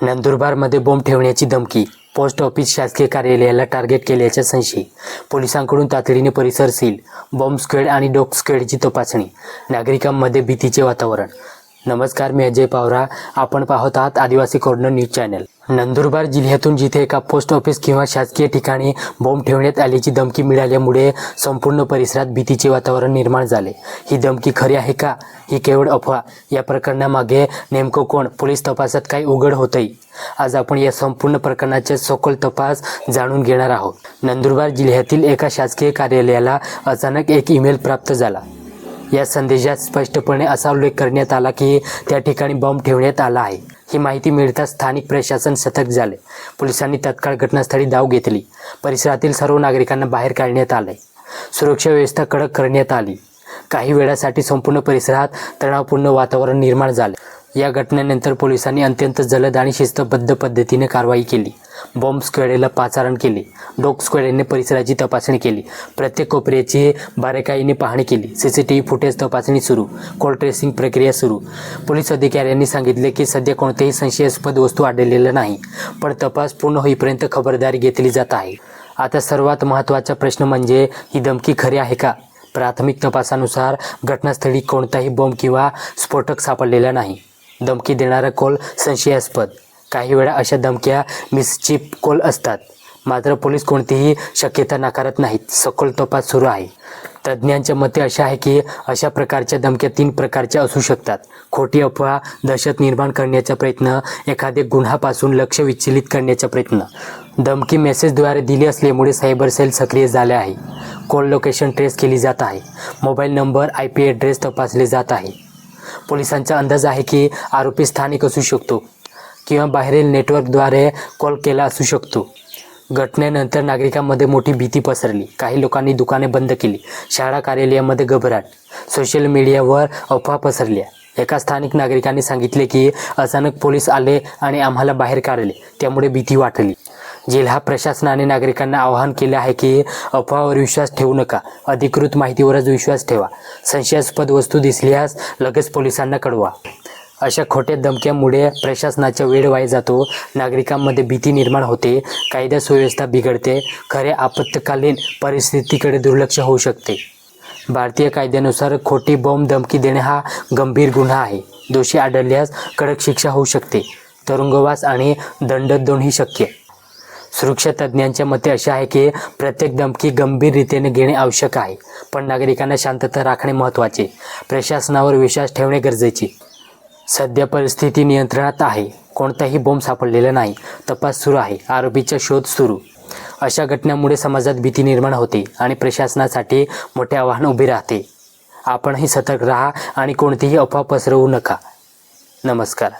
नंदुरबारमध्ये बॉम्ब ठेवण्याची धमकी, पोस्ट ऑफिस शासकीय कार्यालयाला टार्गेट केल्याचा संशय, पोलिसांकडून तातडीने परिसर सील, बॉम्ब स्क्वॅड आणि डॉग स्क्वॅडची तपासणी, नागरिकांमध्ये भीतीचे वातावरण. नमस्कार, मी अजय पावरा. आपण पाहत आहात आदिवासी कॉर्नर न्यूज चॅनल. नंदुरबार जिल्ह्यातून जिथे एका पोस्ट ऑफिस किंवा शासकीय ठिकाणी बॉम्ब ठेवण्यात आल्याची धमकी मिळाल्यामुळे संपूर्ण परिसरात भीतीचे वातावरण निर्माण झाले. ही धमकी खरी आहे का, ही केवळ अफवा? या प्रकरणामागे नेमकं कोण? पोलीस तपासात काय उघड होतंय? आज आपण या संपूर्ण प्रकरणाचे सखोल तपास जाणून घेणार आहोत. नंदुरबार जिल्ह्यातील एका शासकीय कार्यालयाला अचानक एक ईमेल प्राप्त झाला. या संदेशात स्पष्टपणे असा उल्लेख करण्यात आला की त्या ठिकाणी बॉम्ब ठेवण्यात आला आहे. ही माहिती मिळताच स्थानिक प्रशासन सतर्क झाले. पोलिसांनी तात्काळ घटनास्थळी धाव घेतली. परिसरातील सर्व नागरिकांना बाहेर काढण्यात आले. सुरक्षा व्यवस्था कडक करण्यात आली. काही वेळासाठी संपूर्ण परिसरात तणावपूर्ण वातावरण निर्माण झाले. या घटनेनंतर पोलिसांनी अत्यंत जलद आणि शिस्तबद्ध पद्धतीने कारवाई केली. बॉम्ब स्क्वॅडला पाचारण केले. डॉग स्क्वॅडने परिसराची तपासणी केली. प्रत्येक कोपऱ्याची बारकाईने पाहणी केली. CCTV फुटेज तपासणी सुरू. कॉल ट्रेसिंग प्रक्रिया सुरू. पोलीस अधिकाऱ्यांनी सांगितले की सध्या कोणत्याही संशयास्पद वस्तू आढळलेल्या नाही, पण तपास पूर्ण होईपर्यंत खबरदारी घेतली जात आहे. आता सर्वात महत्त्वाचा प्रश्न म्हणजे ही धमकी खरी आहे का? प्राथमिक तपासानुसार घटनास्थळी कोणताही बॉम्ब किंवा स्फोटक सापडलेला नाही. धमकी देणारा कॉल संशयास्पद. काही वेळा अशा धमक्या मिसचिप कॉल असतात. मात्र पोलीस कोणतीही शक्यता नाकारत नाहीत. सखोल तपास सुरू आहे. तज्ज्ञांच्या मते असे आहे की अशा प्रकारच्या धमक्या 3 प्रकारच्या असू शकतात. खोटी अफवा, दहशत निर्माण करण्याचा प्रयत्न, एखाद्या गुन्ह्यापासून लक्ष विचलित करण्याचा प्रयत्न. धमकी मेसेजद्वारे दिली असल्यामुळे सायबर सेल सक्रिय झाले आहे. कॉल लोकेशन ट्रेस केली जात आहे. मोबाईल नंबर, IP ॲड्रेस तपासले जात आहे. पोलिसांचा अंदाज आहे की आरोपी स्थानिक असू शकतो किंवा बाहेरील नेटवर्कद्वारे कॉल केला असू शकतो. घटनेनंतर नागरिकांमध्ये मोठी भीती पसरली. काही लोकांनी दुकाने बंद केली. शाळा कार्यालयामध्ये घबराट. सोशल मीडियावर अफवा पसरल्या. एका स्थानिक नागरिकांनी सांगितले की अचानक पोलीस आले आणि आम्हाला बाहेर काढले, त्यामुळे भीती वाटली. जिल्हा प्रशासनाने नागरिकांना आवाहन केले आहे की अफवावर विश्वास ठेवू नका. अधिकृत माहितीवरच विश्वास ठेवा. संशयास्पद वस्तू दिसल्यास लगेच पोलिसांना कळवा. अशा खोट्या धमक्यांमुळे प्रशासनाचा वेळ वाया जातो. नागरिकांमध्ये भीती निर्माण होते. कायदा सुव्यवस्था बिघडते. खऱ्या आपत्कालीन परिस्थितीकडे दुर्लक्ष होऊ शकते. भारतीय कायद्यानुसार खोटी बॉम्ब धमकी देणे हा गंभीर गुन्हा आहे. दोषी आढळल्यास कडक शिक्षा होऊ शकते. तुरुंगवास आणि दंड दोन्ही शक्य. सुरक्षा तज्ज्ञांच्या मते असे आहे की प्रत्येक धमकी गंभीररीतीने घेणे आवश्यक आहे, पण नागरिकांना शांतता राखणे महत्त्वाचे. प्रशासनावर विश्वास ठेवणे गरजेचे. सध्या परिस्थिती नियंत्रणात आहे. कोणताही बॉम्ब सापडलेला नाही. तपास सुरू आहे. आरोपीचा शोध सुरू. अशा घटनांमुळे समाजात भीती निर्माण होते आणि प्रशासनासाठी मोठे आव्हान उभे राहते. आपणही सतर्क राहा आणि कोणतीही अफवा पसरवू नका. नमस्कार.